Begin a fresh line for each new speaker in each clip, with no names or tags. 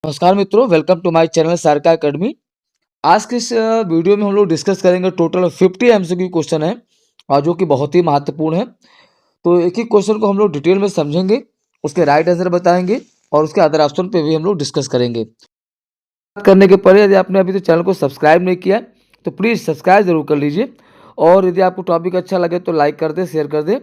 नमस्कार मित्रों, welcome to my channel Sarika academy. आज के इस वीडियो में हम लोग डिस्कस करेंगे टोटल 50 एमसीक्यू क्वेश्चन है और जो कि बहुत ही महत्वपूर्ण है। तो एक एक क्वेश्चन को हम लोग डिटेल में समझेंगे, उसके राइट आंसर बताएंगे और उसके अदर ऑप्शन पे भी हम लोग डिस्कस करेंगे। बात करने के पहले यदि आपने अभी तो चैनल को सब्सक्राइब नहीं किया तो प्लीज़ सब्सक्राइब जरूर कर लीजिए और यदि आपको टॉपिक अच्छा लगे तो लाइक कर दे, शेयर कर दे।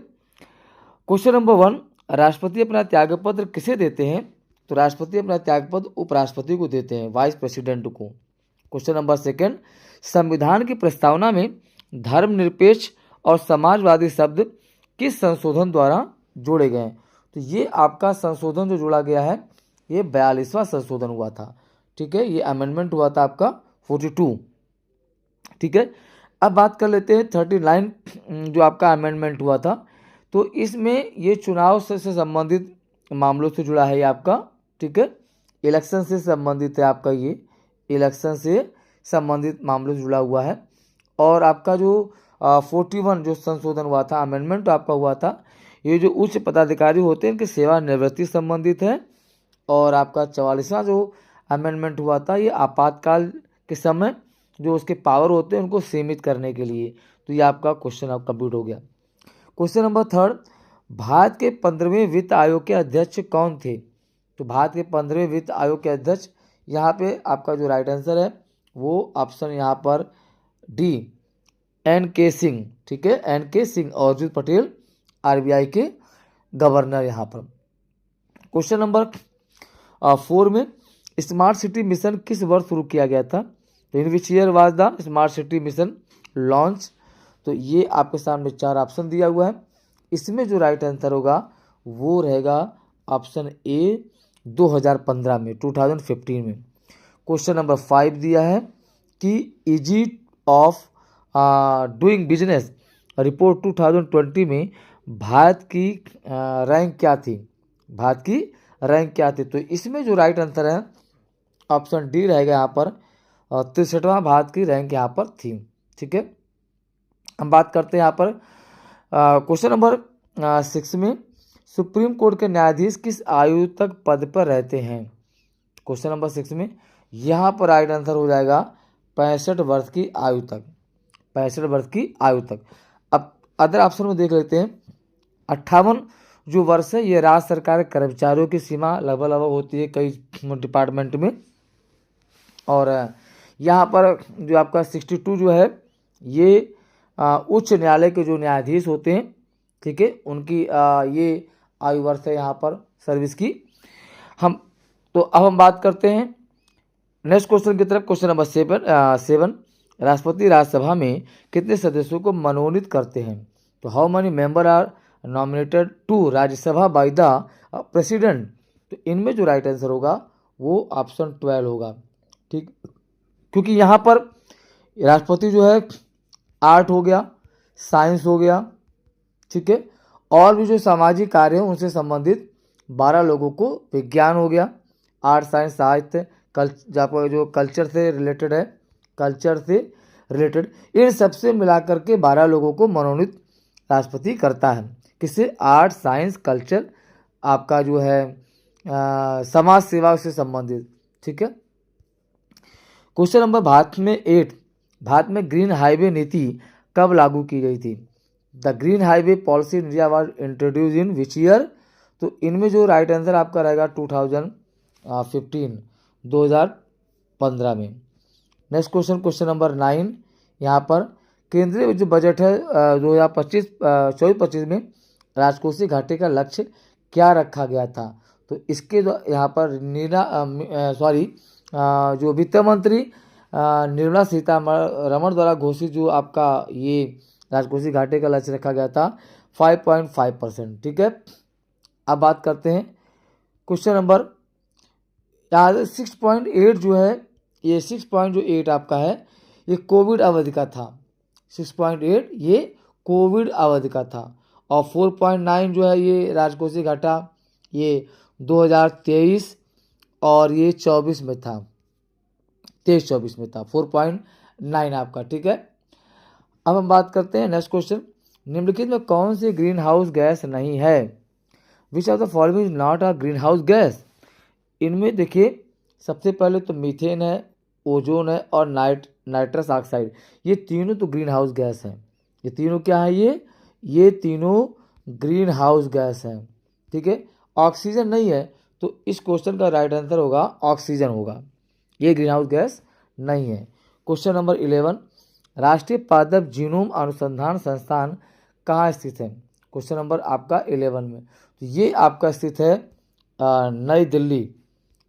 क्वेश्चन नंबर 1, राष्ट्रपति अपना त्यागपत्र किसे देते हैं? तो राष्ट्रपति अपना त्यागपत्र उपराष्ट्रपति को देते हैं, वाइस प्रेसिडेंट को। क्वेश्चन नंबर 2, संविधान की प्रस्तावना में धर्मनिरपेक्ष और समाजवादी शब्द किस संशोधन द्वारा जोड़े गए? तो ये आपका संशोधन जो जोड़ा गया है ये 42वां संशोधन हुआ था। ठीक है, ये अमेंडमेंट हुआ था आपका 42। ठीक है, अब बात कर लेते हैं 39 जो आपका अमेंडमेंट हुआ था। तो इसमें ये चुनाव से संबंधित मामलों से जुड़ा है ये आपका। ठीक है, इलेक्शन से संबंधित है आपका, ये इलेक्शन से संबंधित मामलों से जुड़ा हुआ है। और आपका जो 41 जो संशोधन हुआ था, अमेंडमेंट आपका हुआ था, ये जो उच्च पदाधिकारी होते हैं इनकी सेवानिवृत्ति संबंधित है। और आपका 44वां जो अमेंडमेंट हुआ था ये आपातकाल के समय जो उसके पावर होते हैं उनको सीमित करने के लिए। तो ये आपका क्वेश्चन आप कंप्लीट हो गया। क्वेश्चन नंबर 3, भारत के 15वें वित्त आयोग के अध्यक्ष कौन थे? तो भारत के 15वें वित्त आयोग के अध्यक्ष, यहाँ पे आपका जो राइट आंसर है वो ऑप्शन यहाँ पर डी, एन.के. सिंह। ठीक है, एन.के. सिंह और अजित पटेल आरबीआई के गवर्नर यहाँ पर। क्वेश्चन नंबर 4 में स्मार्ट सिटी मिशन किस वर्ष शुरू किया गया था? तो in which year was the smart city mission launch? तो ये आपके सामने 4 ऑप्शन दिया हुआ है। इसमें जो राइट आंसर होगा वो रहेगा ऑप्शन ए, 2015 में, 2015 में। क्वेश्चन नंबर 5 दिया है कि easy of doing business report 2020 में भारत की रैंक क्या थी? भारत की रैंक क्या थी? तो इसमें जो राइट आंसर है ऑप्शन डी रहेगा यहाँ पर, 63वां भारत की रैंक यहाँ पर थी। ठीक है, हम बात करते हैं यहाँ पर क्वेश्चन नंबर 6 में सुप्रीम कोर्ट के न्यायाधीश किस आयु तक पद पर रहते हैं? क्वेश्चन नंबर 6 में यहाँ पर राइट आंसर हो जाएगा 65 वर्ष की आयु तक, 65 वर्ष की आयु तक। अब अदर ऑप्शन में देख लेते हैं। 58 जो वर्ष है ये राज्य सरकार के कर्मचारियों की सीमा लगभग होती है कई डिपार्टमेंट में। और यहाँ पर जो आपका 62 जो है ये उच्च न्यायालय के जो न्यायाधीश होते हैं, ठीक है, उनकी ये आयु वर्ष है यहाँ पर सर्विस की। अब हम बात करते हैं नेक्स्ट क्वेश्चन की तरफ। क्वेश्चन नंबर 7, राष्ट्रपति राज्यसभा में कितने सदस्यों को मनोनीत करते हैं? तो how many member are nominated to Rajya Sabha by the president? तो इनमें जो राइट आंसर होगा वो ऑप्शन 12 होगा। ठीक, क्योंकि यहाँ पर राष्ट्रपति जो है आर्ट हो गया, साइंस हो गया, ठीक है, और भी जो सामाजिक कार्य हैं उनसे संबंधित 12 लोगों को, विज्ञान हो गया, आर्ट, साइंस, साहित्य, जो कल्चर से रिलेटेड है, कल्चर से रिलेटेड, इन सबसे मिलाकर के 12 लोगों को मनोनीत राष्ट्रपति करता है। किससे? आर्ट, साइंस, कल्चर, आपका जो है समाज सेवा से संबंधित। ठीक है, क्वेश्चन नंबर भारत में ग्रीन हाईवे नीति कब लागू की गई थी? The green highway policy in India was introduce in which year? तो इनमें जो राइट आंसर आपका रहेगा 2015, 2015 में। नेक्स्ट क्वेश्चन, क्वेश्चन नंबर 9, यहाँ पर केंद्रीय जो बजट है 2024-25 में राजकोषीय घाटे का लक्ष्य क्या रखा गया था? तो इसके यहाँ पर जो वित्त मंत्री निर्मला सीतारमण द्वारा घोषित जो आपका ये राजकोषीय घाटे का लक्ष्य रखा गया था 5.5%। ठीक है, अब बात करते हैं क्वेश्चन नंबर 6.8 जो है, ये 6.8 आपका है, ये कोविड अवधि का था। 6.8 ये कोविड अवधि का था। और 4.9 जो है ये राजकोषीय घाटा, ये 2023 और ये 24 में था, 23-24 में था 4.9 आपका। ठीक है, अब हम बात करते हैं नेक्स्ट क्वेश्चन। निम्नलिखित में कौन सी ग्रीन हाउस गैस नहीं है? Which of the following is not a green house gas? इनमें देखिए सबसे पहले तो मीथेन है, ओजोन है और नाइट्रस ऑक्साइड, ये तीनों तो ग्रीन हाउस गैस हैं। ये तीनों क्या है, ये तीनों ग्रीन हाउस गैस हैं। ठीक है, ऑक्सीजन नहीं है, तो इस क्वेश्चन का राइट आंसर होगा ऑक्सीजन होगा, ये ग्रीन हाउस गैस नहीं है। क्वेश्चन नंबर 11, राष्ट्रीय पादप जीनोम अनुसंधान संस्थान कहाँ स्थित है? क्वेश्चन नंबर आपका 11 में, तो ये आपका स्थित है नई दिल्ली,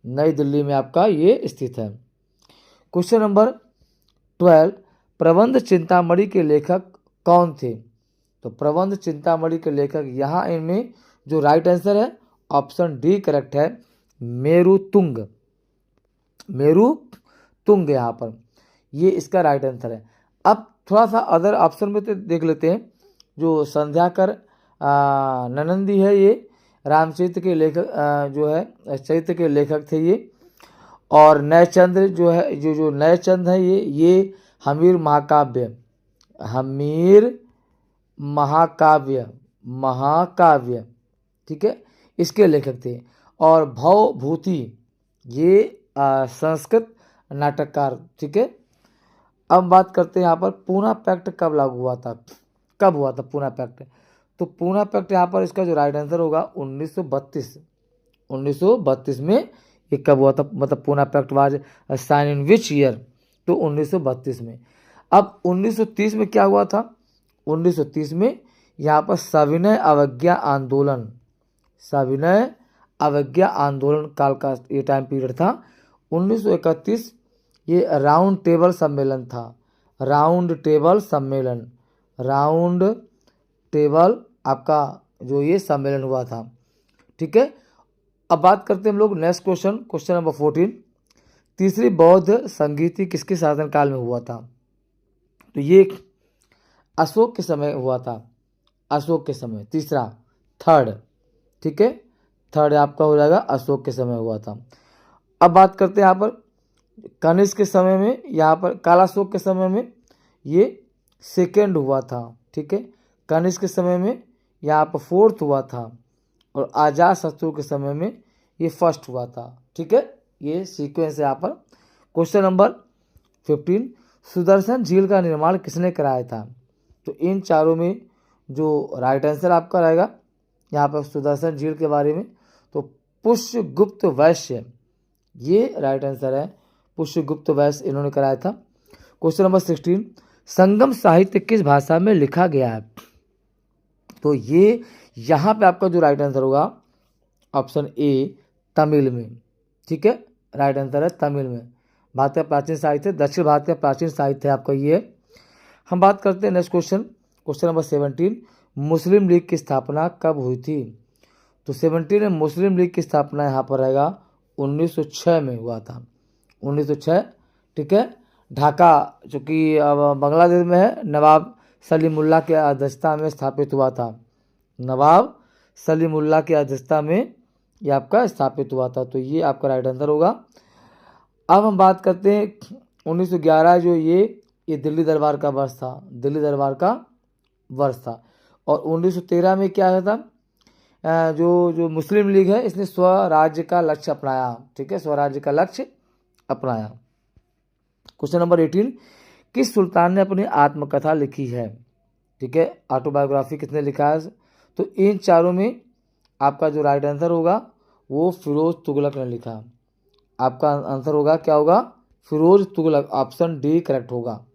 नई दिल्ली में आपका ये स्थित है। क्वेश्चन नंबर 12, प्रबंध चिंतामणि के लेखक कौन थे? तो प्रबंध चिंतामणि के लेखक यहाँ इनमें जो राइट आंसर है ऑप्शन डी करेक्ट है, मेरुतुंग, मेरुतुंग यहाँ पर, ये इसका राइट आंसर है। अब थोड़ा सा अदर ऑप्शन में तो देख लेते हैं। जो संध्याकर ननंदी है, ये रामचरित्र के लेखक जो है चरित्र के लेखक थे ये। और नयचंद्र जो है, जो नयचंद है, ये हमीर महाकाव्य, हमीर महाकाव्य, ठीक है, इसके लेखक थे। और भवभूति ये संस्कृत नाटककार। ठीक है, अब बात करते हैं यहाँ पर पूना पैक्ट कब लागू हुआ था, कब हुआ था पूना पैक्ट? तो पूना पैक्ट यहाँ पर इसका जो राइट आंसर होगा 1932 में ये कब हुआ था, मतलब Poona pact was sign in which year? तो 1932 में। अब 1930 में क्या हुआ था? 1930 में यहाँ पर सविनय अवज्ञा आंदोलन, सविनय अवज्ञा आंदोलन काल का ये टाइम पीरियड था। 1931 ये राउंड टेबल सम्मेलन था, राउंड टेबल सम्मेलन, राउंड टेबल आपका जो ये सम्मेलन हुआ था। ठीक है, अब बात करते हैं हम लोग नेक्स्ट क्वेश्चन, क्वेश्चन नंबर 14, तीसरी बौद्ध संगीति किसके शासनकाल में हुआ था? तो ये अशोक के समय हुआ था, अशोक के समय, तीसरा, थर्ड। ठीक है, थर्ड आपका हो जाएगा अशोक के समय हुआ था। अब बात करते हैं यहाँ पर कनिष्क के समय में, यहाँ पर कालाशोक के समय में ये सेकेंड हुआ था। ठीक है, कनिष्क के समय में यहाँ पर फोर्थ हुआ था और अजातशत्रु के समय में ये फर्स्ट हुआ था। ठीक है, ये सीक्वेंस है यहाँ पर। क्वेश्चन नंबर 15, सुदर्शन झील का निर्माण किसने कराया था? तो इन चारों में जो राइट आंसर आपका रहेगा यहाँ पर सुदर्शन झील के बारे में, तो पुष्यगुप्त वैश्य, ये राइट आंसर है, पुष्यगुप्त वैश्य इन्होंने कराया था। क्वेश्चन नंबर 16, संगम साहित्य किस भाषा में लिखा गया है? तो ये यहाँ पे आपका जो राइट आंसर होगा ऑप्शन ए, तमिल में। ठीक है, राइट आंसर है तमिल में। भारत का प्राचीन साहित्य, दक्षिण भारत का प्राचीन साहित्य आपका ये। हम बात करते हैं नेक्स्ट क्वेश्चन, क्वेश्चन नंबर 17, मुस्लिम लीग की स्थापना कब हुई थी? तो 17 में मुस्लिम लीग की स्थापना यहाँ पर रहेगा 1906 में हुआ था, 1906। ठीक है, ढाका जो कि अब बांग्लादेश में है, नवाब सलीमुल्लाह के अध्यक्षता में स्थापित हुआ था, नवाब सलीमुल्लाह के अध्यक्षता में ये आपका स्थापित हुआ था। तो ये आपका राइट आंसर होगा। अब हम बात करते हैं 1911, जो ये दिल्ली दरबार का वर्ष था, दिल्ली दरबार का वर्ष था। और 1913 में क्या हुआ था, जो मुस्लिम लीग है इसने स्वराज्य का लक्ष्य अपनाया। ठीक है, स्वराज्य का लक्ष्य अपनाया। क्वेश्चन नंबर 18, किस सुल्तान ने अपनी आत्मकथा लिखी है? ठीक है, ऑटोबायोग्राफी किसने लिखा है? तो इन चारों में आपका जो राइट आंसर होगा वो फिरोज तुगलक ने लिखा। आपका आंसर होगा क्या होगा? Firoz Tughlaq, option D correct होगा,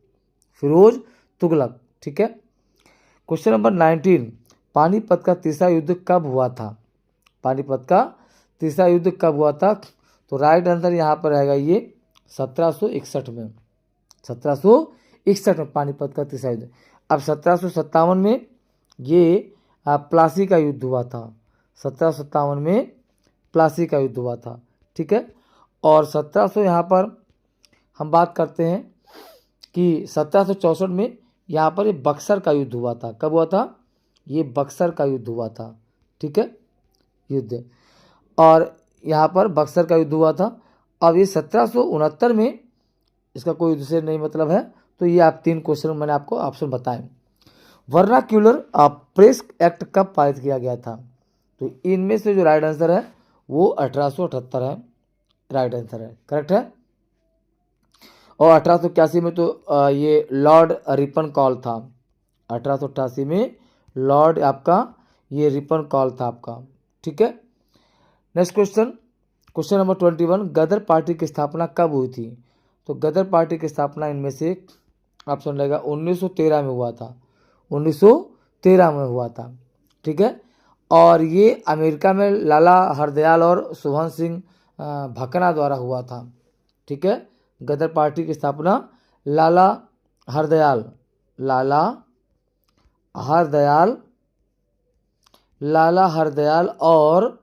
फिरोज तुगलक। ठीक है, क्वेश्चन नंबर 19, पानीपत का तीसरा युद्ध कब हुआ था? पानीपत का तीसरा युद्ध कब हुआ था? तो राइट आंसर यहाँ पर रहेगा ये 1761 में, 1761 में पानीपत का तीसरा युद्ध। अब 1757 में ये प्लासी का युद्ध हुआ था, 1757 में प्लासी का युद्ध हुआ था। ठीक है, और 1700 यहाँ पर हम बात करते हैं कि 1764 में यहाँ पर ये बक्सर का युद्ध हुआ था। कब हुआ था? ये बक्सर का युद्ध हुआ था। ठीक है, युद्ध, और यहाँ पर बक्सर का युद्ध हुआ था। अब ये 1769 में, इसका कोई युद्ध से नहीं मतलब है। तो ये आप 3 क्वेश्चन मैंने आपको ऑप्शन बताएं। वर्नाक्यूलर प्रेस एक्ट कब पारित किया गया था? तो इनमें से जो राइट आंसर है वो 1878 है, राइट आंसर है, करेक्ट है। और 1881 में तो ये लॉर्ड रिपन कॉल था। 1888 में लॉर्ड आपका ये रिपन कॉल था आपका, ठीक है। नेक्स्ट क्वेश्चन, क्वेश्चन नंबर 21, गदर पार्टी की स्थापना कब हुई थी? तो गदर पार्टी की स्थापना इनमें से ऑप्शन रहेगा 1913 में हुआ था, 1913 में हुआ था, ठीक है। और ये अमेरिका में लाला हरदयाल और सोहन सिंह भकना द्वारा हुआ था, ठीक है। गदर पार्टी की स्थापना लाला हरदयाल और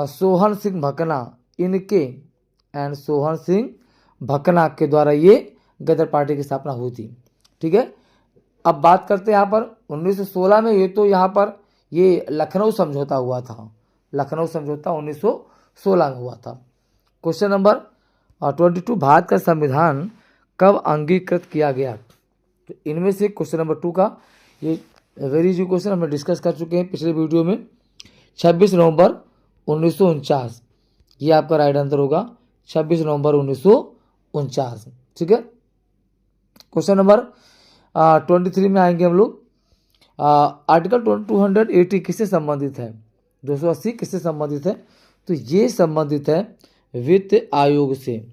सोहन सिंह भकना, इनके एंड सोहन सिंह भकना के द्वारा ये गदर पार्टी की स्थापना हुई थी, ठीक है। अब बात करते हैं यहाँ पर 1916 में, ये तो यहाँ पर ये लखनऊ समझौता हुआ था, लखनऊ समझौता 1916 में हुआ था। क्वेश्चन नंबर 22, भारत का संविधान कब अंगीकृत किया गया? तो इनमें से क्वेश्चन नंबर 2 का ये वेरी इजी क्वेश्चन हमने डिस्कस कर चुके हैं पिछले वीडियो में। 26 नवंबर 1949 ये आपका राइट आंसर होगा, 26 नवंबर 1949, ठीक है। क्वेश्चन नंबर 23 में आएंगे हम लोग। आर्टिकल 280 किससे संबंधित है? 280 किससे संबंधित है? तो ये संबंधित है वित्त आयोग से,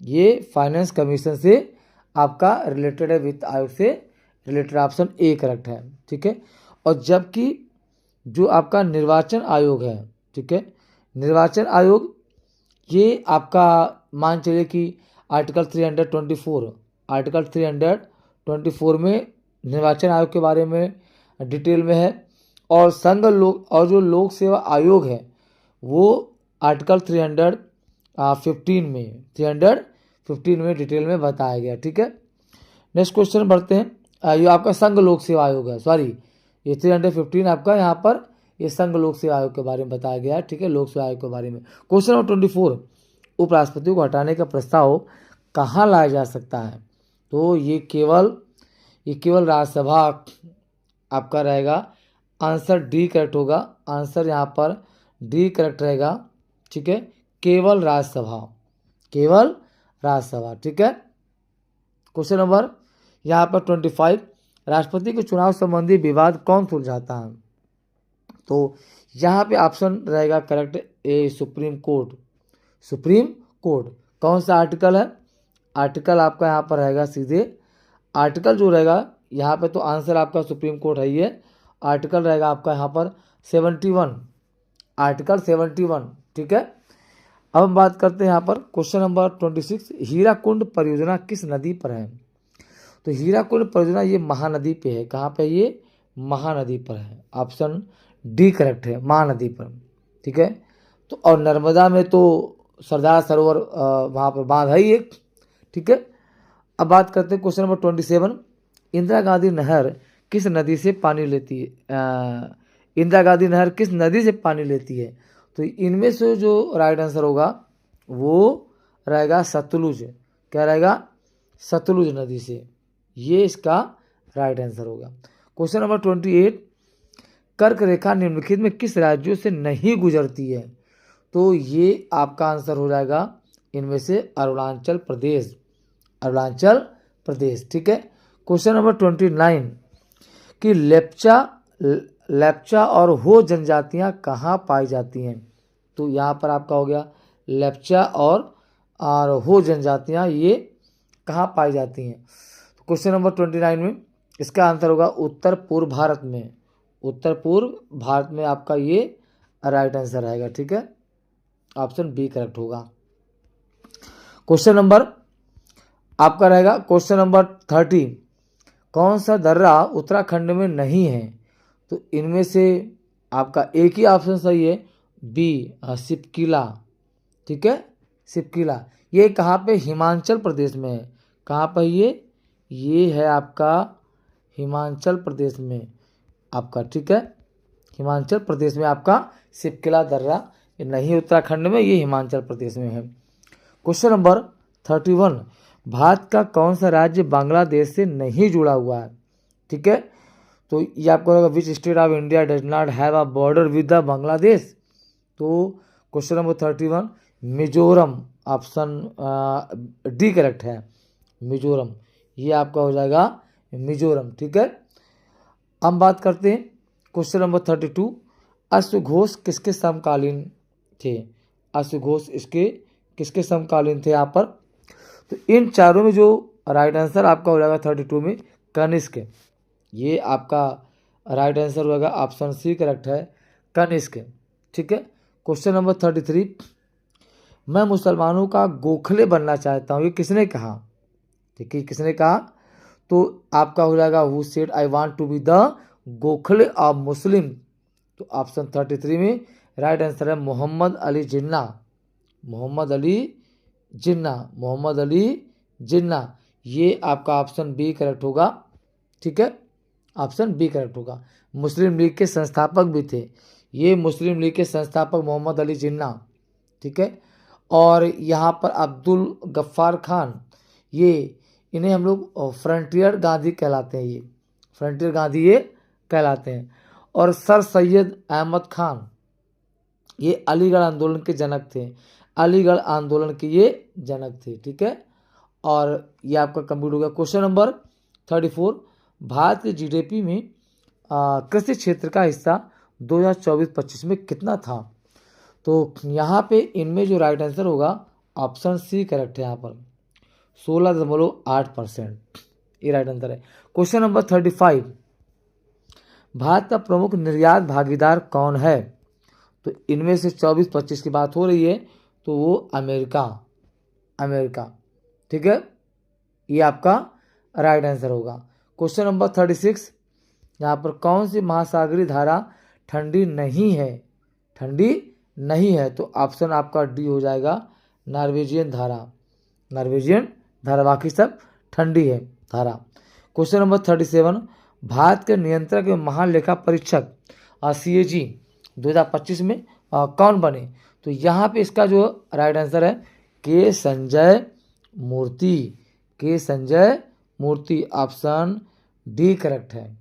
ये फाइनेंस कमीशन से आपका रिलेटेड है, वित्त आयोग से रिलेटेड, ऑप्शन ए करेक्ट है, ठीक है। और जबकि जो आपका निर्वाचन आयोग है, ठीक है, निर्वाचन आयोग ये आपका मान चलिए कि आर्टिकल 324 में निर्वाचन आयोग के बारे में डिटेल में है। और और जो लोक सेवा आयोग है वो आर्टिकल 315 में डिटेल में बताया गया, ठीक है। नेक्स्ट क्वेश्चन बढ़ते हैं। ये आपका संघ लोक सेवा आयोग है, सॉरी ये 315 आपका यहाँ पर ये संघ लोक सेवा आयोग के बारे में बताया गया है, ठीक है, लोक सेवा आयोग के बारे में। क्वेश्चन नंबर 24, उपराष्ट्रपति को हटाने का प्रस्ताव कहाँ लाया जा सकता है? तो ये केवल राज्यसभा आपका रहेगा, आंसर डी करेक्ट होगा, आंसर यहाँ पर डी करेक्ट रहेगा, ठीक है, केवल राज्यसभा, ठीक है। क्वेश्चन नंबर यहाँ पर 25, राष्ट्रपति के चुनाव संबंधी विवाद कौन सुलझाता है? तो यहाँ पे ऑप्शन रहेगा करेक्ट ए, सुप्रीम कोर्ट। कौन सा आर्टिकल है? आर्टिकल आपका यहाँ पर रहेगा सीधे, आर्टिकल जो रहेगा यहाँ पे तो आंसर आपका सुप्रीम कोर्ट है, ये आर्टिकल रहेगा आपका यहाँ पर 71, आर्टिकल 71, ठीक है। अब हम बात करते हैं यहाँ पर क्वेश्चन नंबर 26, हीराकुंड परियोजना किस नदी पर है? तो हीराकुंड परियोजना ये महानदी पे है, कहाँ पे? ये महानदी पर है, ऑप्शन डी करेक्ट है, महानदी पर, ठीक है। तो और नर्मदा में तो सरदार सरोवर वहाँ पर बांध है ही एक, ठीक है। अब बात करते हैं क्वेश्चन नंबर 27, इंदिरा गांधी नहर किस नदी से पानी लेती है? इंदिरा गांधी नहर किस नदी से पानी लेती है? तो इनमें से जो राइट आंसर होगा वो रहेगा सतलुज, क्या रहेगा? सतलुज नदी से, ये इसका राइट आंसर होगा। क्वेश्चन नंबर 28, कर्क रेखा निम्नलिखित में किस राज्यों से नहीं गुजरती है? तो ये आपका आंसर हो जाएगा इनमें से अरुणाचल प्रदेश, ठीक है। क्वेश्चन नंबर 29, कि लेप्चा और हो जनजातियां कहाँ पाई जाती हैं? तो यहाँ पर आपका हो गया लेप्चा और हो जनजातियां ये कहाँ पाई जाती हैं? तो क्वेश्चन नंबर 29 में इसका आंसर होगा उत्तर पूर्व भारत में आपका ये राइट आंसर रहेगा, ठीक है, ऑप्शन बी करेक्ट होगा। क्वेश्चन नंबर आपका रहेगा क्वेश्चन नंबर 30, कौन सा दर्रा उत्तराखंड में नहीं है? तो इनमें से आपका एक ही ऑप्शन सही है, बी सिपकिला, ठीक है, सिपकिला। ये कहाँ पे? हिमाचल प्रदेश में है, कहाँ पर? ये है आपका हिमाचल प्रदेश में आपका, ठीक है, हिमाचल प्रदेश में आपका सिपकिला दर्रा, ये नहीं उत्तराखंड में, ये हिमाचल प्रदेश में है। क्वेश्चन नंबर 31, भारत का कौन सा राज्य बांग्लादेश से नहीं जुड़ा हुआ है? ठीक है, तो ये आपको which state of India does not have a border with the Bangladesh? तो question number 31, Mizoram, option D correct है, मिजोरम, ये आपका हो जाएगा मिजोरम। ठीक है, हम बात करते हैं क्वेश्चन नंबर 32, अश्वघोष किसके समकालीन थे? अश्वघोष इसके किसके समकालीन थे यहाँ पर? तो इन चारों में जो राइट आंसर आपका हो जाएगा 32 में कनिष्क, ये आपका राइट आंसर होगा, ऑप्शन सी करेक्ट है, कनिष्क। ठीक है, क्वेश्चन नंबर 33, मैं मुसलमानों का गोखले बनना चाहता हूँ, ये किसने कहा? ठीक है, किसने कहा? तो आपका हो जाएगा who said I want to be the Gokhale of Muslim. तो ऑप्शन 33 में राइट आंसर है मोहम्मद अली जिन्ना, मोहम्मद अली जिन्ना, मोहम्मद अली जिन्ना, ये आपका ऑप्शन बी करेक्ट होगा। ठीक है, ऑप्शन बी करेक्ट होगा। मुस्लिम लीग के संस्थापक भी थे, ये मुस्लिम लीग के संस्थापक मोहम्मद अली जिन्ना। ठीक है, और यहाँ पर अब्दुल गफ्फार खान, ये इन्हें हम लोग फ्रंटियर गांधी कहलाते हैं, ये फ्रंटियर गांधी ये कहलाते हैं। और सर सैयद अहमद खान, ये अलीगढ़ आंदोलन के जनक थे, अलीगढ़ आंदोलन के ये जनक थे। ठीक है, और ये आपका कंप्लीट हो गया। क्वेश्चन नंबर 34, भारत के जीडीपी में कृषि क्षेत्र का हिस्सा 2024-25 में कितना था? तो यहाँ पे इनमें जो राइट आंसर होगा ऑप्शन सी करेक्ट है, यहाँ पर 16.8%, ये राइट आंसर है। क्वेश्चन नंबर 35, भारत का प्रमुख निर्यात भागीदार कौन है? तो इनमें से 24-25 की बात हो रही है, तो वो अमेरिका, अमेरिका। ठीक है, ये आपका राइट आंसर होगा। क्वेश्चन नंबर 36, यहाँ पर कौन सी महासागरीय धारा ठंडी नहीं है? ठंडी नहीं है, तो ऑप्शन आपका डी हो जाएगा, नॉर्वेजियन धारा, नॉर्वेजियन धारा, बाकी सब ठंडी है धारा। क्वेश्चन नंबर 37, भारत के नियंत्रक एवं महालेखा परीक्षक CAG 2025 में कौन बने? तो यहाँ पे इसका जो राइट आंसर है के संजय मूर्ति, के संजय मूर्ति, ऑप्शन डी करेक्ट है,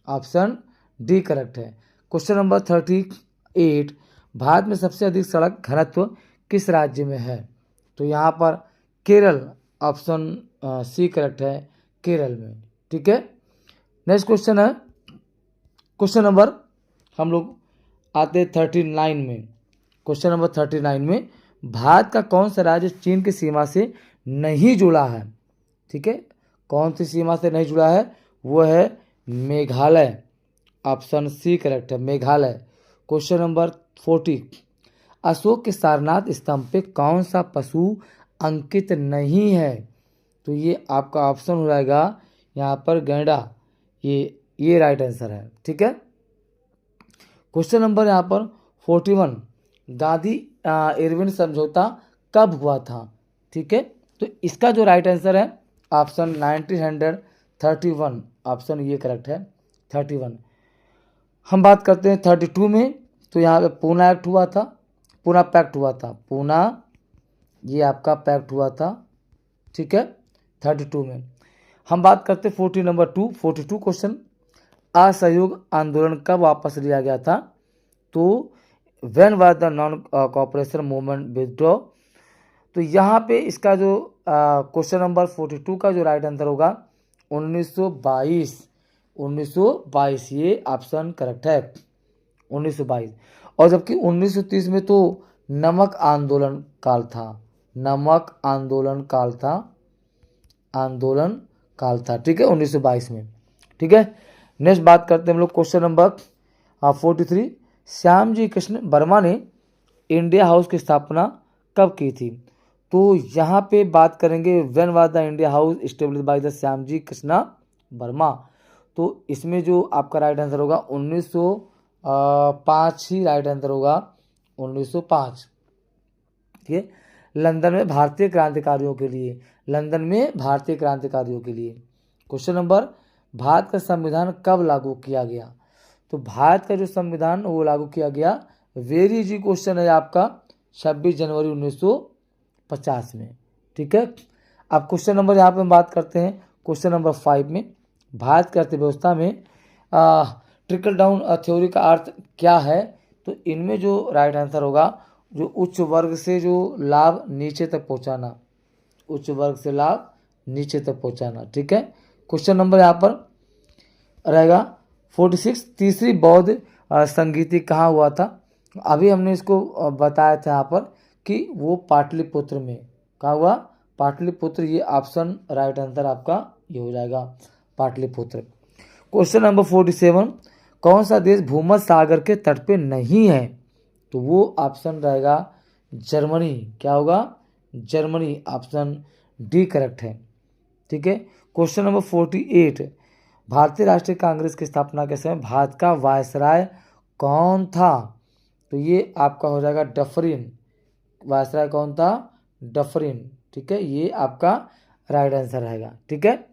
ऑप्शन डी करेक्ट है। क्वेश्चन नंबर 38, भारत में सबसे अधिक सड़क घनत्व किस राज्य में है? तो यहाँ पर केरल, ऑप्शन सी करेक्ट है, केरल में। ठीक है, नेक्स्ट क्वेश्चन है, क्वेश्चन नंबर हम लोग आते 39 में। क्वेश्चन नंबर 39 में, भारत का कौन सा राज्य चीन की सीमा से नहीं जुड़ा है? ठीक है, कौन सी सीमा से नहीं जुड़ा है? वो है मेघालय, ऑप्शन सी करेक्ट है, मेघालय। क्वेश्चन नंबर 40, अशोक के सारनाथ स्तंभ पे कौन सा पशु अंकित नहीं है? तो ये आपका ऑप्शन हो जाएगा यहाँ पर गैंडा, ये राइट आंसर है। ठीक है, क्वेश्चन नंबर यहाँ पर 41, गांधी इरविन समझौता कब हुआ था? ठीक है, तो इसका जो राइट आंसर है ऑप्शन 1931, ऑप्शन ये करेक्ट है 31। हम बात करते हैं 32 में, तो यहाँ पे पूना एक्ट हुआ था, पूना पैक्ट हुआ था, पूना ये आपका पैक्ट हुआ था। ठीक है, 32 में। हम बात करते हैं 42 क्वेश्चन, असहयोग आंदोलन कब वापस लिया गया था? तो when was the non cooperation movement withdraw? तो यहाँ पे इसका जो क्वेश्चन नंबर 42 का जो राइट आंसर होगा 1922, 1922, ये ऑप्शन करेक्ट है, 1922। और जबकि 1930 में तो नमक आंदोलन काल था, नमक आंदोलन काल था, आंदोलन काल था। ठीक है, 1922 में। ठीक है, नेक्स्ट बात करते हैं हम लोग क्वेश्चन नंबर 43, श्यामजी कृष्ण वर्मा ने इंडिया हाउस की स्थापना कब की थी? तो यहाँ पे बात करेंगे when was the India house established by the Shyamji Krishna Verma? तो इसमें जो आपका राइट आंसर होगा 1905 ही राइट आंसर होगा, 1905। ठीक है, लंदन में भारतीय क्रांतिकारियों के लिए, लंदन में भारतीय क्रांतिकारियों के लिए। क्वेश्चन नंबर, भारत का संविधान कब लागू किया गया? तो भारत का जो संविधान वो लागू किया गया, वेरी इजी क्वेश्चन है आपका, 26 जनवरी 1950 में। ठीक है, अब क्वेश्चन नंबर यहाँ पे हम बात करते हैं क्वेश्चन नंबर 5 में, भारत की अर्थव्यवस्था में ट्रिकल डाउन थ्योरी का अर्थ क्या है? तो इनमें जो राइट आंसर होगा जो उच्च वर्ग से जो लाभ नीचे तक पहुंचाना, उच्च वर्ग से लाभ नीचे तक पहुंचाना। ठीक है, क्वेश्चन नंबर यहाँ पर रहेगा 46, तीसरी बौद्ध संगीति कहाँ हुआ था? अभी हमने इसको बताया था यहाँ पर कि वो पाटलिपुत्र में। कहाँ हुआ? पाटलिपुत्र। ये ऑप्शन राइट आंसर आपका ये हो जाएगा, पाटलिपुत्र। क्वेश्चन नंबर 47, कौन सा देश भूमध्य सागर के तट पे नहीं है? तो वो ऑप्शन रहेगा जर्मनी। क्या होगा? जर्मनी। ऑप्शन डी करेक्ट है। ठीक है, क्वेश्चन नंबर 48, भारतीय राष्ट्रीय कांग्रेस की स्थापना के समय भारत का वायसराय कौन था? तो ये आपका हो जाएगा डफरिन। वायसराय कौन था? डफरिन। ठीक है, ये आपका राइट आंसर रहेगा। ठीक है,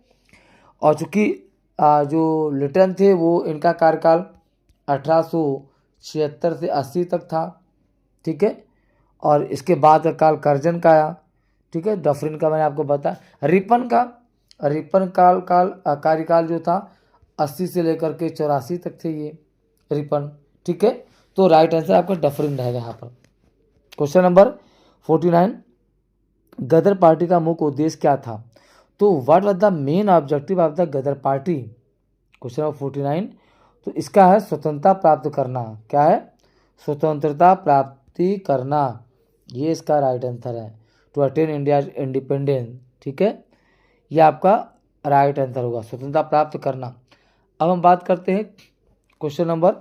और चूंकि जो लिटन थे वो इनका कार्यकाल 1876 से 80 तक था। ठीक है, और इसके बाद का काल कर्जन का आया। ठीक है, डफरिन का मैंने आपको बताया। रिपन कार्यकाल जो था 80 से लेकर के 84 तक थे ये रिपन। ठीक है, तो राइट आंसर आपका डफरिन रहेगा यहाँ पर। क्वेश्चन नंबर 49, गदर पार्टी का मुख्य उद्देश्य क्या था? तो what was the main objective of the Ghadar party? Question number 49, तो इसका है स्वतंत्रता प्राप्त करना। क्या है? स्वतंत्रता प्राप्ति करना, ये इसका राइट आंसर है। To attain India independence. ठीक है, ये आपका राइट आंसर होगा, स्वतंत्रता प्राप्त करना। अब हम बात करते हैं क्वेश्चन नंबर,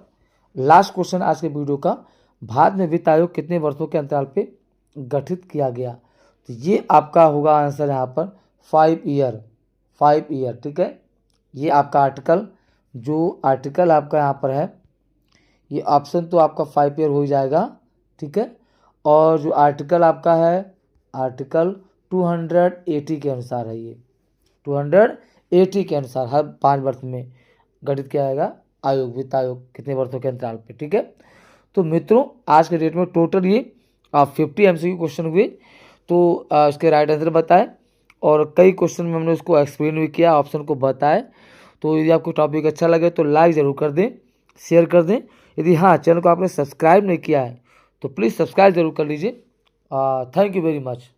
लास्ट क्वेश्चन आज के वीडियो का, भारत में वित्त आयोग कितने वर्षों के अंतराल पे गठित किया गया? तो ये आपका होगा आंसर यहाँ पर 5 ईयर। 5 ईयर। ठीक है, ये आपका आर्टिकल, जो आर्टिकल आपका यहाँ पर है, ये ऑप्शन तो आपका 5 ईयर हो ही जाएगा। ठीक है, और जो आर्टिकल आपका है, आर्टिकल 280 के अनुसार है। ये 280 के अनुसार हर 5 वर्ष में गठित किया जाएगा आयोग, वित्त आयोग, कितने वर्षों के अंतराल पे। ठीक है, तो मित्रों आज के डेट में टोटल ये 50 MCQ क्वेश्चन हुए। तो इसके राइट आंसर बताए और कई क्वेश्चन में हमने उसको एक्सप्लेन भी किया, ऑप्शन को बताए। तो यदि आपको टॉपिक अच्छा लगे तो लाइक ज़रूर कर दें, शेयर कर दें। यदि हाँ चैनल को आपने सब्सक्राइब नहीं किया है तो प्लीज़ सब्सक्राइब जरूर कर लीजिए। Thank you very much.